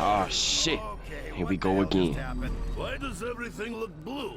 Oh shit. Okay, Here what we the go hell again. just happened? Why does everything look blue?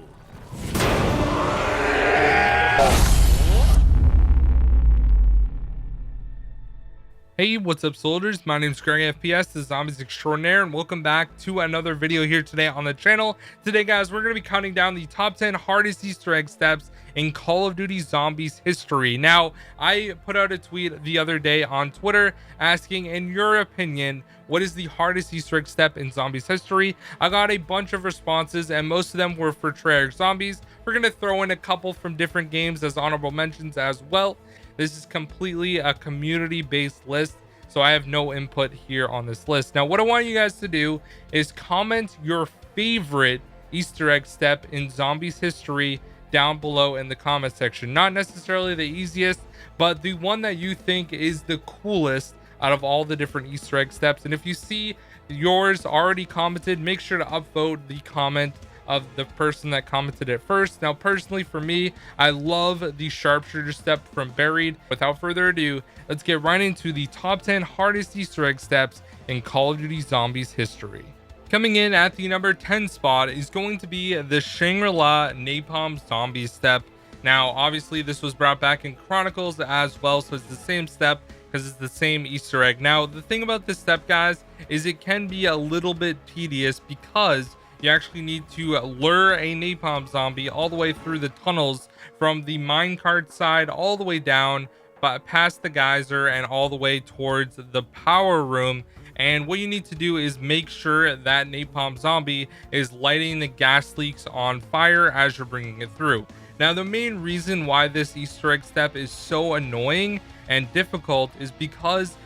Hey, what's up soldiers? My name is GregFPS, the Zombies Extraordinaire, and welcome back to another video here today on the channel. Today guys, we're going to be counting down the top 10 hardest Easter egg steps in Call of Duty Zombies history. Now, I put out a tweet the other day on Twitter asking, in your opinion, what is the hardest Easter egg step in Zombies history? I got a bunch of responses and most of them were for Treyarch Zombies. We're going to throw in a couple from different games as honorable mentions as well. This is completely a community-based list, so I have no input here on this list. Now, what I want you guys to do is comment your favorite Easter egg step in Zombies history down below in the comment section. Not necessarily the easiest, but the one that you think is the coolest out of all the different Easter egg steps. And if you see yours already commented, make sure to upvote the comment of the person that commented it first. Now, personally for me, I love the Sharpshooter step from Buried. Without further ado, let's get right into the top 10 hardest Easter egg steps in Call of Duty Zombies history. Coming in at the number 10 spot is going to be the Shangri-La Napalm Zombie step. Now, obviously this was brought back in Chronicles as well, so it's the same step because it's the same Easter egg. Now, the thing about this step, guys, is it can be a little bit tedious because you actually need to lure a napalm zombie all the way through the tunnels from the minecart side all the way down, but past the geyser and all the way towards the power room. And what you need to do is make sure that napalm zombie is lighting the gas leaks on fire as you're bringing it through. Now, the main reason why this Easter egg step is so annoying and difficult is because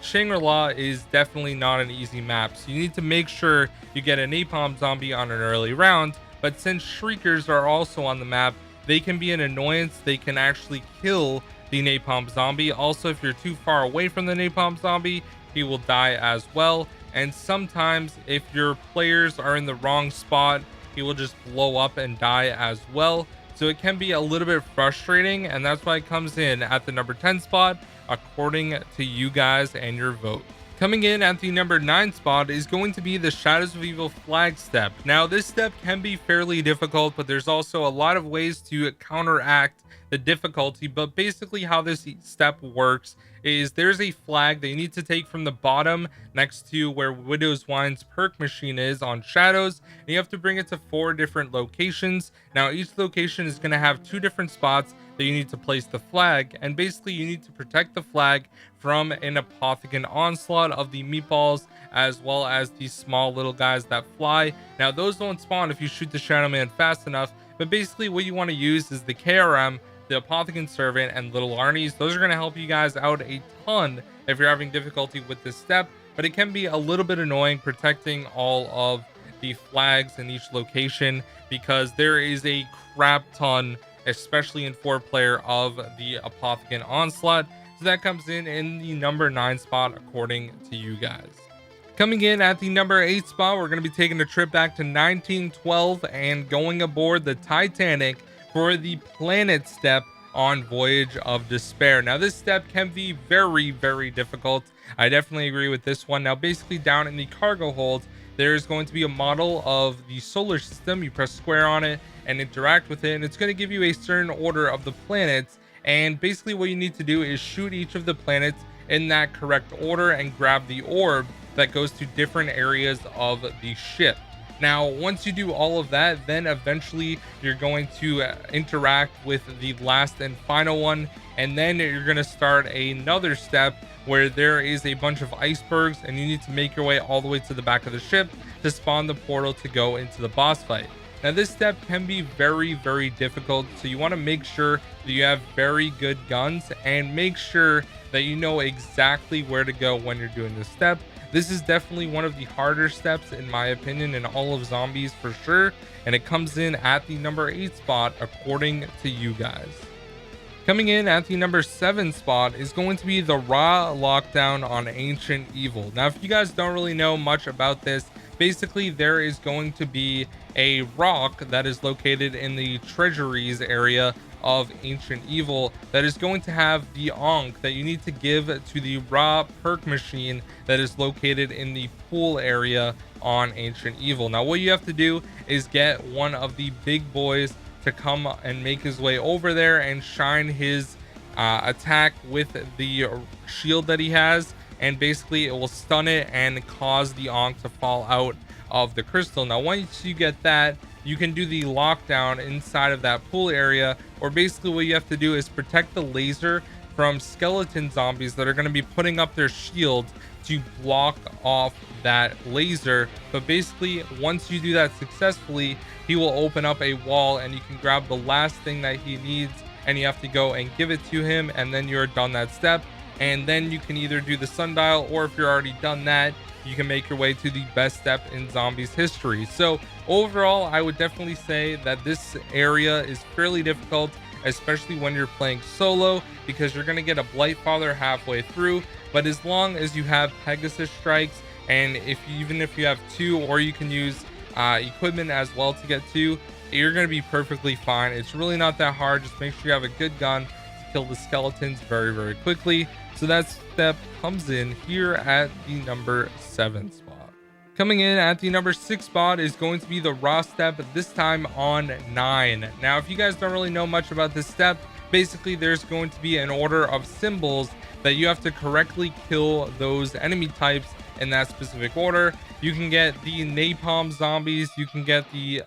Shangri-La is definitely not an easy map, so you need to make sure you get a napalm zombie on an early round. But since shriekers are also on the map, they can be an annoyance. They can actually kill the napalm zombie. Also, if you're too far away from the napalm zombie, he will die as well. And sometimes if your players are in the wrong spot, he will just blow up and die as well. So it can be a little bit frustrating, and that's why it comes in at the number 10 spot according to you guys and your vote. Coming in at the number 9 spot is going to be the Shadows of Evil Flagstep. Now, this step can be fairly difficult, but there's also a lot of ways to counteract the difficulty. But basically how this step works is there's a flag that you need to take from the bottom next to where Widow's Wine's perk machine is on Shadows, and you have to bring it to 4 different locations. Now, each location is going to have 2 different spots that you need to place the flag, and basically you need to protect the flag from an apothecant onslaught of the meatballs as well as these small little guys that fly. Now, those don't spawn if you shoot the Shadow Man fast enough, but basically what you want to use is the KRM, the Apothecant Servant, and Little Arnie's. Those are going to help you guys out a ton if you're having difficulty with this step, but it can be a little bit annoying protecting all of the flags in each location because there is a crap ton, especially in 4-player, of the Apothecant Onslaught. So that comes in the number 9 spot according to you guys. Coming in at the number 8 spot, we're going to be taking a trip back to 1912 and going aboard the Titanic for the Planet step on Voyage of Despair. Now, this step can be very, very difficult. I definitely agree with this one. Now, basically down in the cargo hold, there's going to be a model of the solar system. You press square on it and interact with it, and it's going to give you a certain order of the planets. And basically what you need to do is shoot each of the planets in that correct order and grab the orb that goes to different areas of the ship. Now, once you do all of that, then eventually you're going to interact with the last and final one, and then you're going to start another step where there is a bunch of icebergs and you need to make your way all the way to the back of the ship to spawn the portal to go into the boss fight. Now, this step can be very, very difficult, so you want to make sure that you have very good guns and make sure that you know exactly where to go when you're doing this step. This is definitely one of the harder steps, in my opinion, in all of Zombies for sure, and it comes in at the number 8 spot according to you guys. Coming in at the number 7 spot is going to be the Raw Lockdown on Ancient Evil. Now, if you guys don't really know much about this, basically there is going to be a rock that is located in the treasuries area of Ancient Evil that is going to have the Ankh that you need to give to the raw perk machine that is located in the pool area on Ancient Evil. Now what you have to do is get one of the big boys to come and make his way over there and shine his attack with the shield that he has, and basically it will stun it and cause the Ankh to fall out of the crystal. Now once you get that, you can do the lockdown inside of that pool area, or basically what you have to do is protect the laser from skeleton zombies that are going to be putting up their shields to block off that laser. But basically once you do that successfully, he will open up a wall and you can grab the last thing that he needs, and you have to go and give it to him, and then you're done that step. And then you can either do the sundial, or if you're already done that, you can make your way to the best step in zombies history. So overall, I would definitely say that this area is fairly difficult, especially when you're playing solo, because you're going to get a Blightfather halfway through. But as long as you have Pegasus strikes, and even if you have 2, or you can use equipment as well to get 2, you're going to be perfectly fine. It's really not that hard. Just make sure you have a good gun to kill the skeletons very quickly. So that step comes in here at the number 7 spot. Coming in at the number 6 spot is going to be the raw step, this time on 9. Now if you guys don't really know much about this step, basically there's going to be an order of symbols that you have to correctly kill those enemy types in that specific order. You can get the napalm zombies, you can get the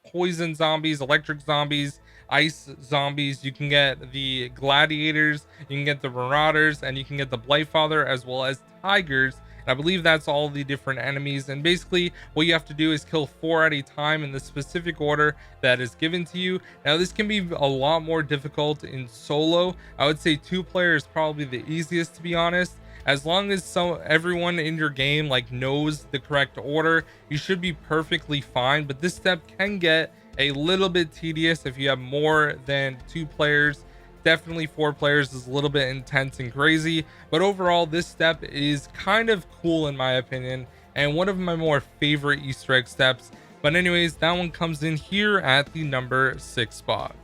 poison zombies, electric zombies, ice zombies, you can get the gladiators, you can get the marauders, and you can get the Blightfather, as well as tigers. And I believe that's all the different enemies. And basically what you have to do is kill 4 at a time in the specific order that is given to you. Now this can be a lot more difficult in solo. I would say 2 players is probably the easiest, to be honest. As long as everyone in your game knows the correct order, you should be perfectly fine. But this step can get a little bit tedious if you have more than 2 players. Definitely 4 players is a little bit intense and crazy, but overall this step is kind of cool in my opinion, and one of my more favorite Easter egg steps. But anyways, that one comes in here at the number 6 spot.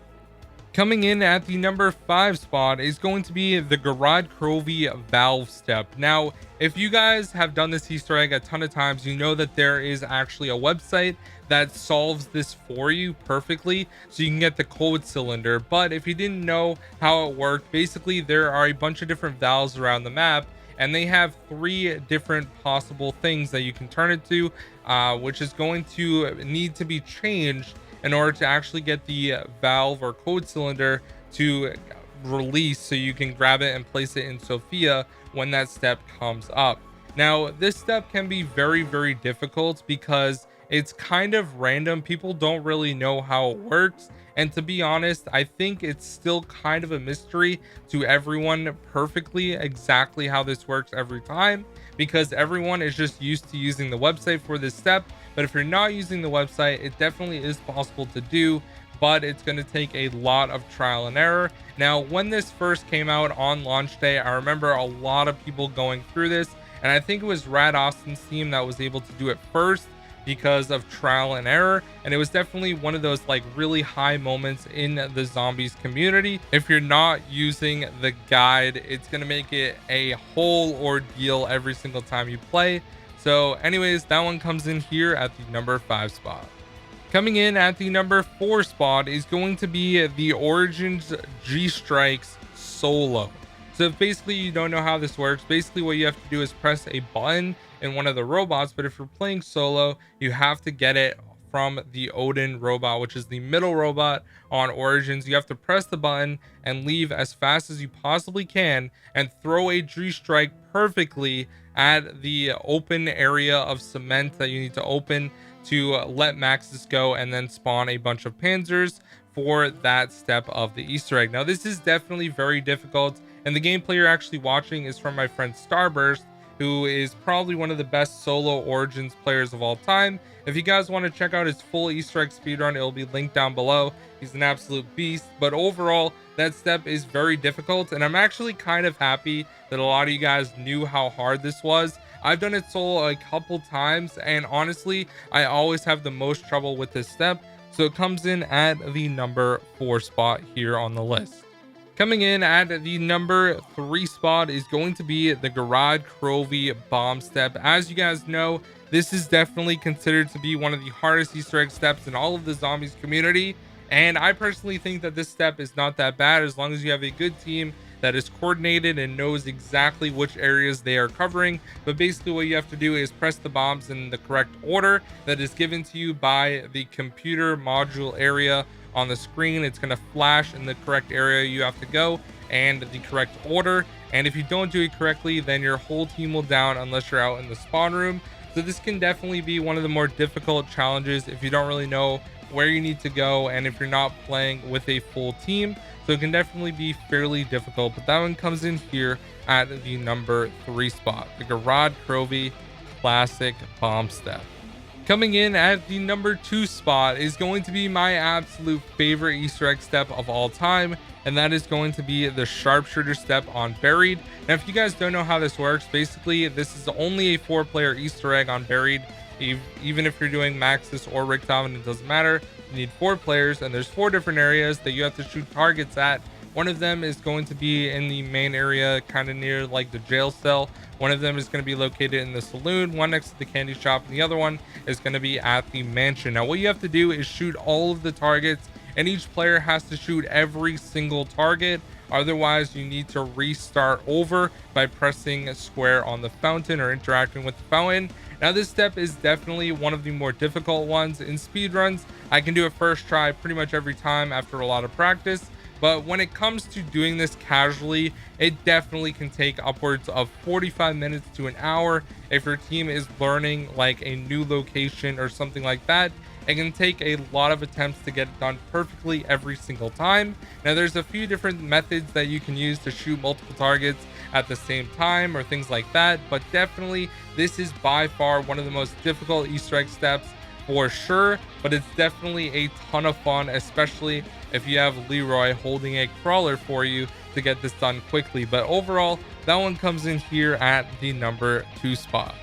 Coming in at the number 5 spot is going to be the Krobe valve step. Now, if you guys have done this Easter egg a ton of times, you know that there is actually a website that solves this for you perfectly, so you can get the code cylinder. But if you didn't know how it worked, basically there are a bunch of different valves around the map, and they have 3 different possible things that you can turn it to, which is going to need to be changed in order to actually get the valve or code cylinder to release, so you can grab it and place it in Sophia when that step comes up. Now this step can be very difficult because it's kind of random. People don't really know how it works, and to be honest, I think it's still kind of a mystery to everyone perfectly exactly how this works every time, because everyone is just used to using the website for this step. But if you're not using the website, it definitely is possible to do, but it's going to take a lot of trial and error. Now when this first came out on launch day, I remember a lot of people going through this, and I think it was Rad Austin's team that was able to do it first because of trial and error. And it was definitely one of those really high moments in the zombies community. If you're not using the guide, it's going to make it a whole ordeal every single time you play. So anyways, that one comes in here at the number 5 spot. Coming in at the number 4 spot is going to be the Origins G-Strikes Solo. So if basically you don't know how this works, basically what you have to do is press a button in one of the robots. But if you're playing solo, you have to get it from the Odin robot, which is the middle robot on Origins. You have to press the button and leave as fast as you possibly can and throw a G-Strike perfectly at the open area of cement that you need to open to let Maxis go, and then spawn a bunch of Panzers for that step of the Easter egg. Now this is definitely very difficult, and the gameplay you're actually watching is from my friend Starrburrst, who is probably one of the best solo Origins players of all time. If you guys want to check out his full Easter egg speedrun, it will be linked down below. He's an absolute beast. But overall, that step is very difficult, and I'm actually kind of happy that a lot of you guys knew how hard this was. I've done it solo a couple times, and honestly, I always have the most trouble with this step. So it comes in at the number 4 spot here on the list. Coming in at the number 3 spot is going to be the Krobe bomb step. As you guys know, this is definitely considered to be one of the hardest Easter egg steps in all of the zombies community. And I personally think that this step is not that bad as long as you have a good team that is coordinated and knows exactly which areas they are covering. But basically what you have to do is press the bombs in the correct order that is given to you by the computer module area on the screen. It's going to flash in the correct area you have to go and the correct order. And if you don't do it correctly, then your whole team will down unless you're out in the spawn room. So this can definitely be one of the more difficult challenges if you don't really know where you need to go and if you're not playing with a full team. So it can definitely be fairly difficult, but that one comes in here at the number 3 spot, the Krobe classic bomb step. Coming in at the number 2 spot is going to be my absolute favorite Easter egg step of all time, and that is going to be the Sharpshooter step on Buried. Now, if you guys don't know how this works, basically this is only a 4-player Easter egg on Buried. Even if you're doing Maxis or Richtofen, it doesn't matter. You need 4 players, and there's 4 different areas that you have to shoot targets at. One of them is going to be in the main area, kind of near like the jail cell. One of them is going to be located in the saloon, one next to the candy shop, and the other one is going to be at the mansion. Now, what you have to do is shoot all of the targets, and each player has to shoot every single target. Otherwise, you need to restart over by pressing square on the fountain or interacting with the fountain. Now, this step is definitely one of the more difficult ones in speedruns. I can do it first try pretty much every time after a lot of practice. But when it comes to doing this casually, it definitely can take upwards of 45 minutes to an hour. If your team is learning like a new location or something like that, it can take a lot of attempts to get it done perfectly every single time. Now, there's a few different methods that you can use to shoot multiple targets at the same time or things like that, but definitely this is by far one of the most difficult Easter egg steps for sure. But it's definitely a ton of fun, especially if you have Leroy holding a crawler for you to get this done quickly. But overall, that one comes in here at the number 2 spot.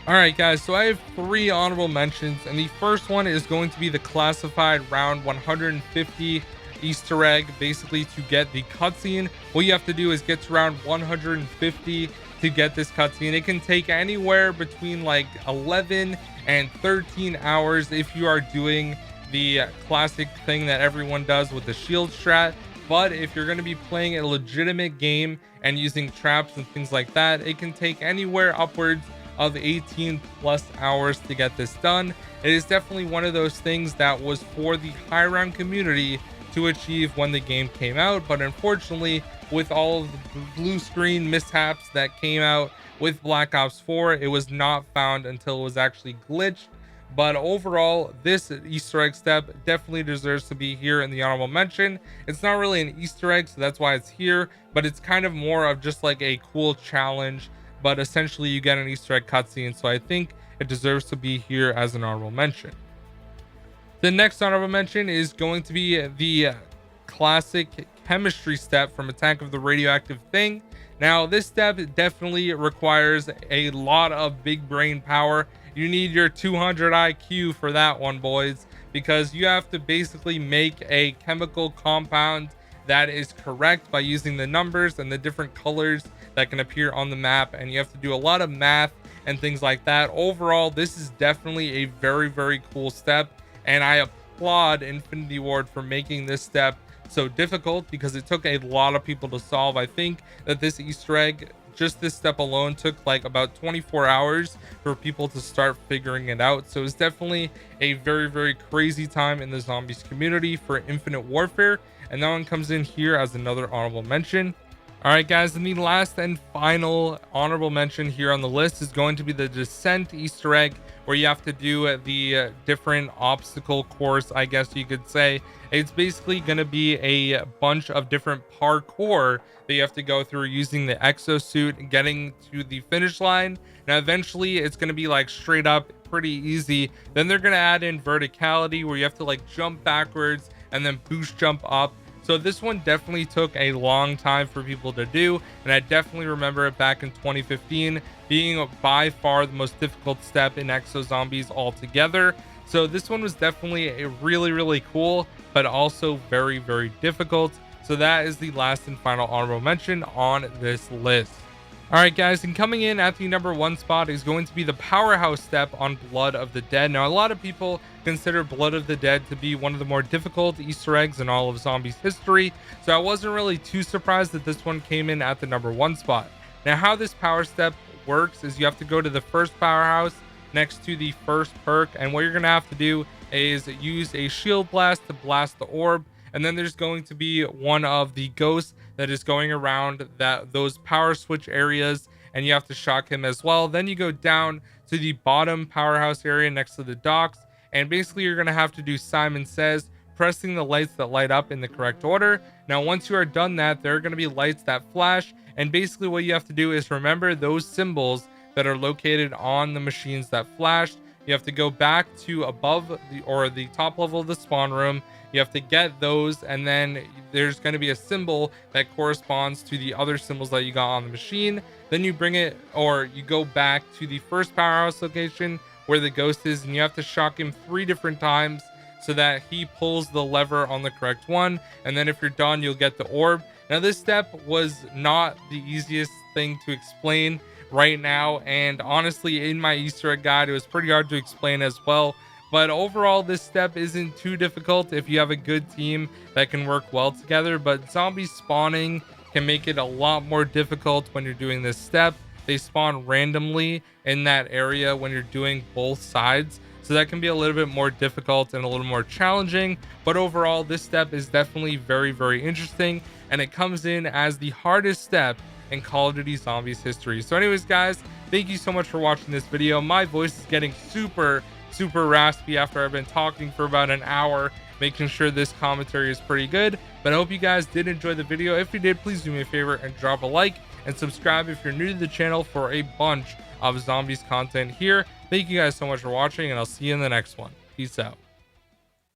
All right, guys, so I have 3 honorable mentions, and the first one is going to be the classified round 150 Easter egg. Basically, to get the cutscene, what you have to do is get to round 150 to get this cutscene. It can take anywhere between like 11 and 13 hours if you are doing the classic thing that everyone does with the shield strat. But if you're going to be playing a legitimate game and using traps and things like that, it can take anywhere upwards of 18 plus hours to get this done. It is definitely one of those things that was for the high round community to achieve when the game came out, but unfortunately with all of the blue screen mishaps that came out with Black Ops 4, it was not found until it was actually glitched. But overall, this Easter egg step definitely deserves to be here in the honorable mention. It's not really an Easter egg, so that's why it's here, but it's kind of more of just like a cool challenge. But essentially you get an Easter egg cutscene, so I think it deserves to be here as an honorable mention. The next honorable mention is going to be the classic chemistry step from Attack of the Radioactive thing. Now, this step definitely requires a lot of big brain power. You need your 200 IQ for that one, boys, because you have to basically make a chemical compound that is correct by using the numbers and the different colors that can appear on the map, and you have to do a lot of math and things like that. Overall, this is definitely a very, very cool step, and I applaud Infinity Ward for making this step so difficult because it took a lot of people to solve. I think that this Easter egg, just this step alone, took like about 24 hours for people to start figuring it out. So it's definitely a very, very crazy time in the zombies community for Infinite Warfare, and that one comes in here as another honorable mention. All right, guys, and the last and final honorable mention here on the list is going to be the Descent Easter egg, where you have to do the different obstacle course, I guess you could say. It's basically going to be a bunch of different parkour that you have to go through using the exosuit, getting to the finish line. Now, eventually, it's going to be like straight up pretty easy. Then they're going to add in verticality, where you have to like jump backwards and then boost jump up. So this one definitely took a long time for people to do, and I definitely remember it back in 2015 being by far the most difficult step in Exo Zombies altogether. So this one was definitely a really cool, but also very difficult. So that is the last and final honorable mention on this list. All right, guys, and coming in at the number 1 spot is going to be the powerhouse step on Blood of the Dead. Now, a lot of people consider Blood of the Dead to be one of the more difficult Easter eggs in all of Zombies history, so I wasn't really too surprised that this one came in at the number 1 spot. Now, how this power step works is you have to go to the first powerhouse next to the first perk, and what you're gonna have to do is use a shield blast to blast the orb, and then there's going to be one of the ghosts that is going around those power switch areas, and you have to shock him as well. Then you go down to the bottom powerhouse area next to the docks, and basically you're going to have to do Simon Says, pressing the lights that light up in the correct order. Now once you are done that, there are going to be lights that flash, and basically what you have to do is remember those symbols that are located on the machines that flashed. You have to go back to above the top level of the spawn room. You have to get those, and then there's going to be a symbol that corresponds to the other symbols that you got on the machine. Then you bring it, or you go back to the first powerhouse location where the ghost is, and you have to shock him 3 different times so that he pulls the lever on the correct one. And then if you're done, you'll get the orb. Now this step was not the easiest thing to explain right now, and honestly in my Easter egg guide it was pretty hard to explain as well. But overall, this step isn't too difficult if you have a good team that can work well together, but zombie spawning can make it a lot more difficult when you're doing this step. They spawn randomly in that area when you're doing both sides, so that can be a little bit more difficult and a little more challenging. But overall, this step is definitely very interesting, and it comes in as the hardest step in Call of Duty Zombies history. So anyways, guys, thank you so much for watching this video. My voice is getting super raspy after I've been talking for about an hour, making sure this commentary is pretty good. But I hope you guys did enjoy the video. If you did, please do me a favor and drop a like and subscribe if you're new to the channel for a bunch of zombies content here. Thank you guys so much for watching, and I'll see you in the next one. Peace out.